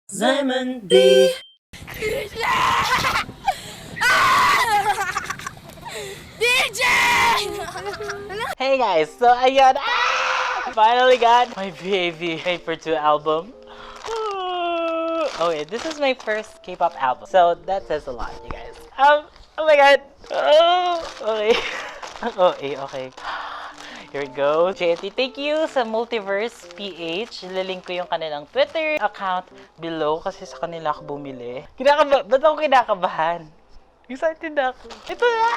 Zymon B. DJ! Hey guys, so ayun, finally got my VAV Made for 2 album. Okay, this is my first K-pop album, so that says a lot, you guys. Oh my god. Okay. Okay. Here we go. JT, thank you sa Multiverse PH. Ililink ko yung kanilang Twitter account below kasi sa kanila ako bumili. Ba't ako kinakabahan? Excited ako. Ito na!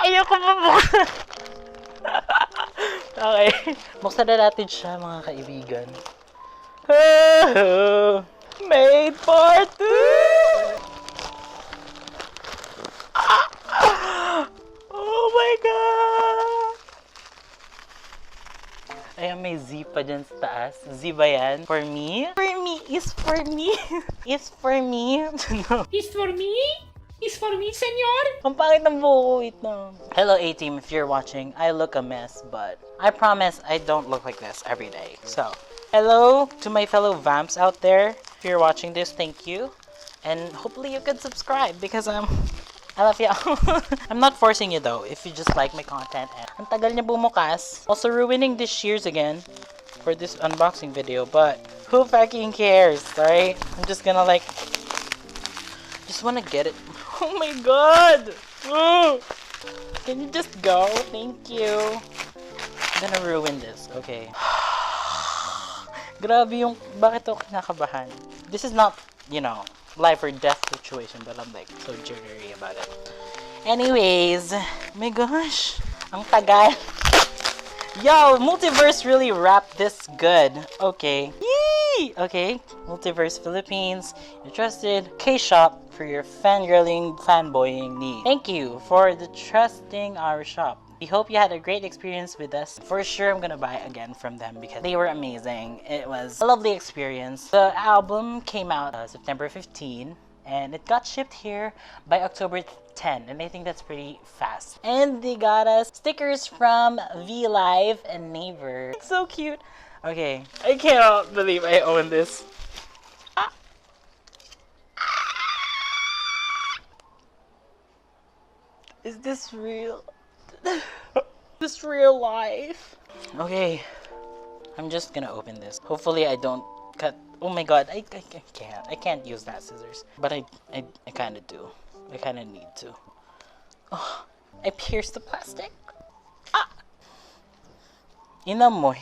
Ayoko mabuksan! Okay. Buksan na natin siya, mga kaibigan. Made for 2! Oh my god! Ayan, may Z pa dyan sa taas. Z ba yan? For me? For me is for me. Is for me. No. Is for me? Is for me, senor? Ang pangit ng buko. Wait na. Hello A-Team, if you're watching. I look a mess, but I promise I don't look like this every day. So, hello to my fellow vamps out there. If you're watching this, thank you. And hopefully you can subscribe because I love you. I'm not forcing you though, if you just like my content. And ang tagal niya bumukas. Also ruining the shears again for this unboxing video, but who fucking cares, right? I'm just gonna like, just wanna get it. Oh my god! Oh. Can you just go? Thank you. I'm gonna ruin this, okay. Grabe yung, bakit ako kinakabahan? This is not, you know, life or death situation, but I'm like so jittery about it. Anyways, oh my gosh, ang tagal. Yo, Multiverse really wrapped this good. Okay. Yee! Okay, Multiverse Philippines, your trusted K-shop for your fangirling, fanboying needs. Thank you for the trusting our shop. We hope you had a great experience with us. For sure, I'm gonna buy again from them because they were amazing. It was a lovely experience. The album came out September 15, and it got shipped here by October 10, and I think that's pretty fast. And they got us stickers from VLive and Naver. It's so cute. Okay, I cannot believe I own this. Is this real? This real life? Okay, I'm just gonna open this. Hopefully I don't cut. Oh my god, I can't. I can't use that scissors. But I kind of do. I kind of need to. Oh, I pierced the plastic. Ah! Inamoy.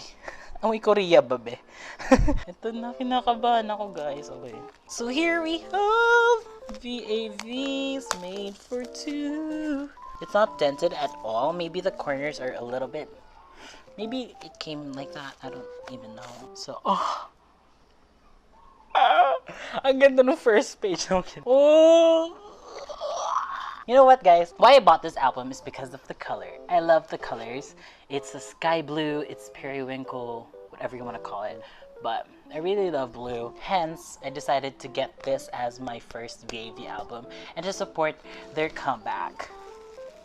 Amoy Korea, babe. Ito na, kinakabahan ako, guys. Okay. So here we have VAVs Made for 2. It's not dented at all. Maybe the corners are a little bit. Maybe it came like that. I don't even know. So, oh. Ang ganda ng first page. Oh. You know what, guys? Why I bought this album is because of the color. I love the colors. It's a sky blue, it's periwinkle, whatever you want to call it. But I really love blue. Hence, I decided to get this as my first VAV album and to support their comeback.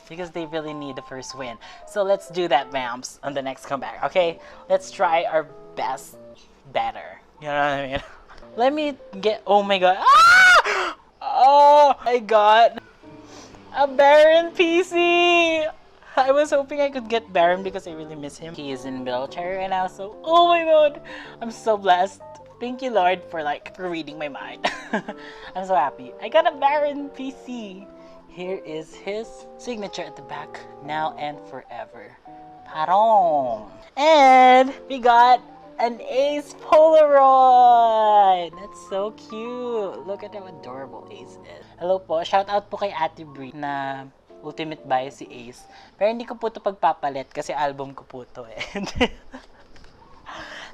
Because they really need the first win. So let's do that, vamps, on the next comeback, okay? Let's try our best better. You know what I mean? Let me get, oh my god. Ah! Oh, I got a Baron PC! I was hoping I could get Baron because I really miss him. He is in military right now, so oh my god! I'm so blessed. Thank you, Lord, for reading my mind. I'm so happy. I got a Baron PC. Here is his signature at the back, now and forever. Parong! And we got an Ace Polaroid! That's so cute! Look at how adorable Ace is. Hello po, shout out po kay Ate Brie na ultimate buy si Ace. Pero hindi ko po ito pagpapalit kasi album ko po ito eh.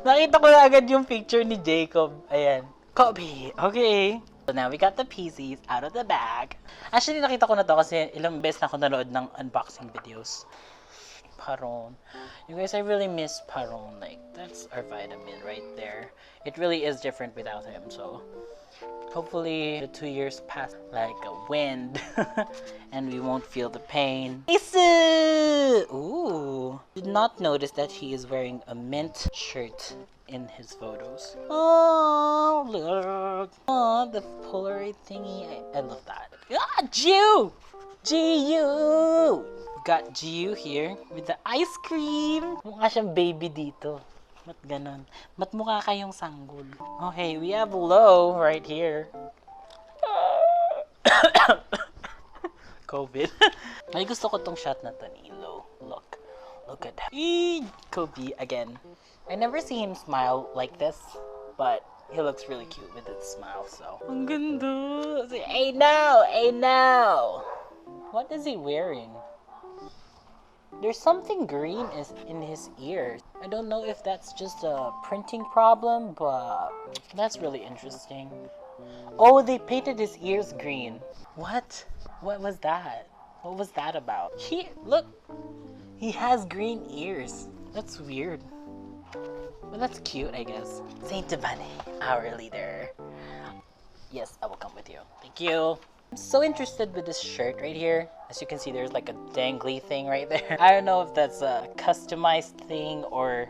Nakita ko na agad yung picture ni Jacob. Ayan. Copy! Okay. So now we got the PCs out of the bag. Actually, nakita ko na to kasi ilang beses na ako nanood ng unboxing videos. Paron. You guys, I really miss Paron. Like, that's our vitamin right there. It really is different without him, so hopefully the 2 years pass like a wind and we won't feel the pain. Isu! Ooh. Did not notice that he is wearing a mint shirt in his photos. Oh, look. Oh, the Polaroid thingy. I love that. Ah, Jiu! Jiu! Got Jiu here with the ice cream. Mukha siyang baby dito. Ba't ganon? Ba't mukha kayong sanggol? Okay, we have Lo right here. COVID. Ay, gusto ko tong shot na to ni Lo. Look. Look at that. Kobe again. I never see him smile like this, but he looks really cute with his smile, so. Ang ganda. Hey now! Hey now! What is he wearing? There's something green in his ears. I don't know if that's just a printing problem, but that's really interesting. Oh, they painted his ears green. What? What was that? What was that about? Look! He has green ears. That's weird. But that's cute, I guess. Saint Devane, our leader. Yes, I will come with you. Thank you. I'm so interested with this shirt right here. As you can see, there's like a dangly thing right there. I don't know if that's a customized thing or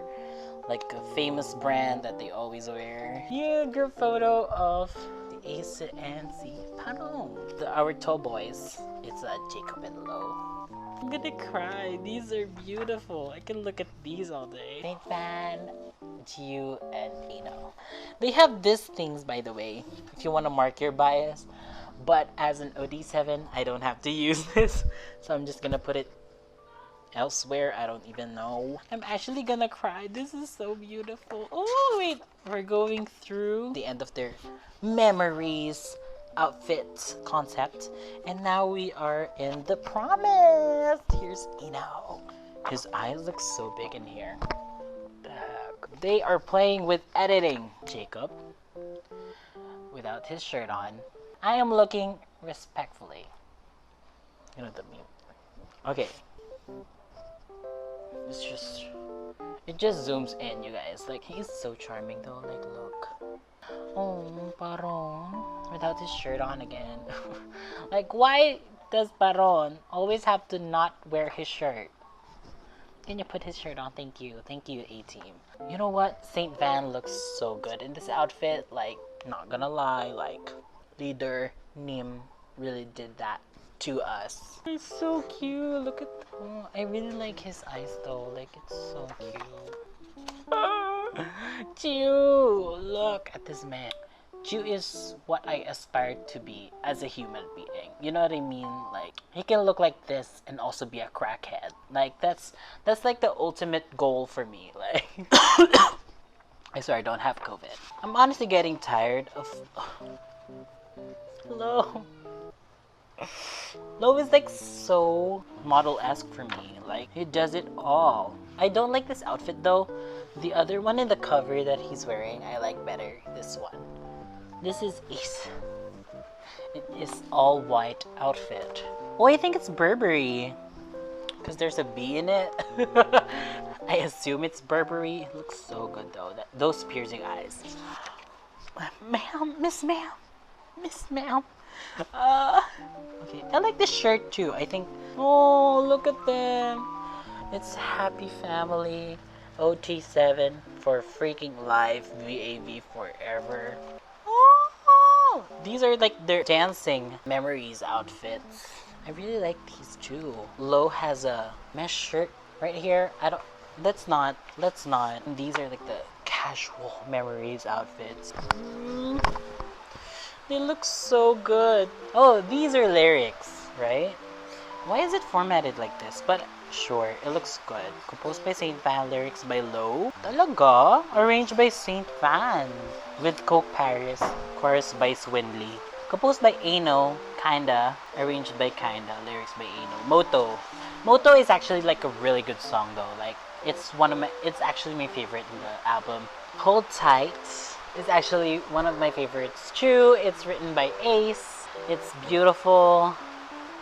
like a famous brand that they always wear. Here, group photo of the Ace and C Paron. Our toe boys. It's Jacob and Lo. I'm gonna cry. These are beautiful. I can look at these all day. Saint Van, Jiu, and Eno. They have these things, by the way, if you want to mark your bias. But as an OD7, I don't have to use this. So I'm just gonna put it elsewhere. I don't even know. I'm actually gonna cry. This is so beautiful. Oh, wait. We're going through the end of their memories outfit concept. And now we are in the promise. Here's Eno. His eyes look so big in here. The heck? They are playing with editing. Jacob, without his shirt on. I am looking respectfully. You know the mute. Okay. It just zooms in, you guys. Like, he's so charming though. Like, look. Oh, Paron. Without his shirt on again. Like, why does Paron always have to not wear his shirt? Can you put his shirt on? Thank you. Thank you, A-Team. You know what? Saint Van looks so good in this outfit. Like, not gonna lie. Like, leader Nim really did that to us. It's so cute. Look at I really like his eyes though. Like, it's so cute. Jiu, look at this man. Jiu is what I aspire to be as a human being. You know what I mean? Like, he can look like this and also be a crackhead. Like, that's like the ultimate goal for me. Like, I swear I don't have COVID. I'm honestly getting tired of. Lo is like so model-esque for me. Like, he does it all. I don't like this outfit though. The other one in the cover that he's wearing, I like better. This one. This is Ace. It is all white outfit. Oh, I think it's Burberry. Because there's a B in it. I assume it's Burberry. It looks so good though. Those piercing eyes. Ma'am, Miss Ma'am. Miss Ma'am. Okay, I like this shirt too. I think. Oh, look at them. It's Happy Family. OT7 for freaking life. VAV forever. Oh, these are like their dancing memories outfits. I really like these too. Lo has a mesh shirt right here. Let's not. These are like the casual memories outfits. They look so good. Oh, these are lyrics, right? Why is it formatted like this? But sure, it looks good. Composed by Saint Van, lyrics by Lo. Talaga? Arranged by Saint Van. With Coke Paris. Chorus by Swinley. Composed by Eno, Kinda. Arranged by Kinda. Lyrics by Eno. Moto. Moto is actually like a really good song though. Like, it's actually my favorite in the album. Hold Tight is actually one of my favorites too. It's written by Ace. It's beautiful.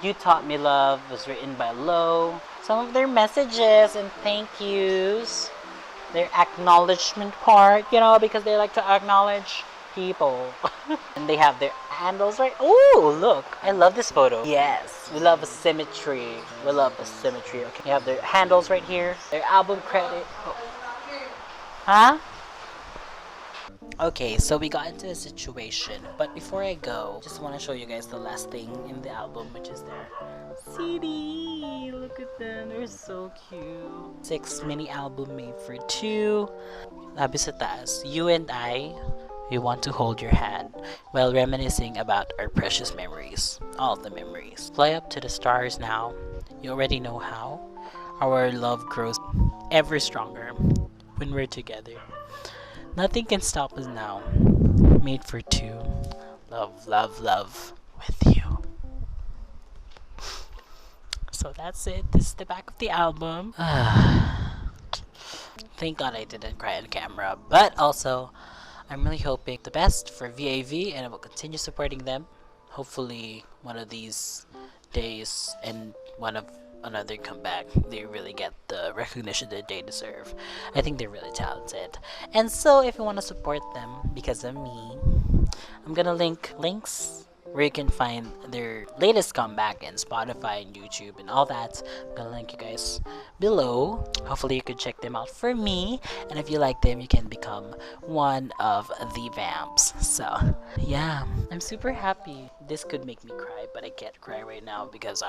You Taught Me Love was written by Lo. Some of their messages and thank yous. Their acknowledgement part, you know, because they like to acknowledge people. And they have their handles right. Oh, look. I love this photo. Yes. We love a symmetry. We love a symmetry. Okay. They have their handles right here. Their album credit. Oh. Huh? Okay, so we got into a situation, but before I go, just want to show you guys the last thing in the album, which is their CD. Look at them, they're so cute. 6 mini album made for 2. Sabi sa taas, you and I, we want to hold your hand while reminiscing about our precious memories, all the memories. Fly up to the stars now. You already know how. Our love grows ever stronger when we're together. Nothing can stop us now. Made for 2. Love, love, love with you. So that's it. This is the back of the album. Thank God I didn't cry on camera. But also, I'm really hoping the best for VAV and I will continue supporting them. Hopefully, one of these days and one of another comeback, they really get the recognition that they deserve. I think they're really talented. And so, if you want to support them because of me, I'm gonna link links where you can find their latest comeback in Spotify and YouTube and all that. I'm gonna link you guys below. Hopefully you could check them out for me, and if you like them, you can become one of the vamps. So yeah, I'm super happy. This could make me cry, but I can't cry right now because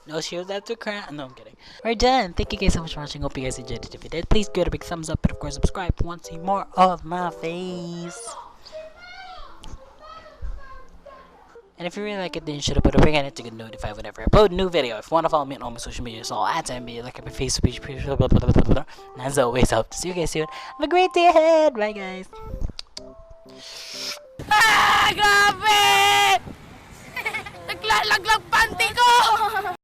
no shield that to cry. No, I'm kidding. We're done. Thank you guys so much for watching. Hope you guys enjoyed it. If you did, please give it a big thumbs up and of course subscribe if you want to see more of my face. And if you really like it, then you should have put a ring on it to get notified whenever I upload a new video. If you want to follow me on all my social media, so at MB, like my Facebook page, blah, blah, blah, blah, blah. And as always, I hope to see you guys soon. Have a great day ahead. Bye, guys. Ah! Grabe! Naglalaglag panty ko!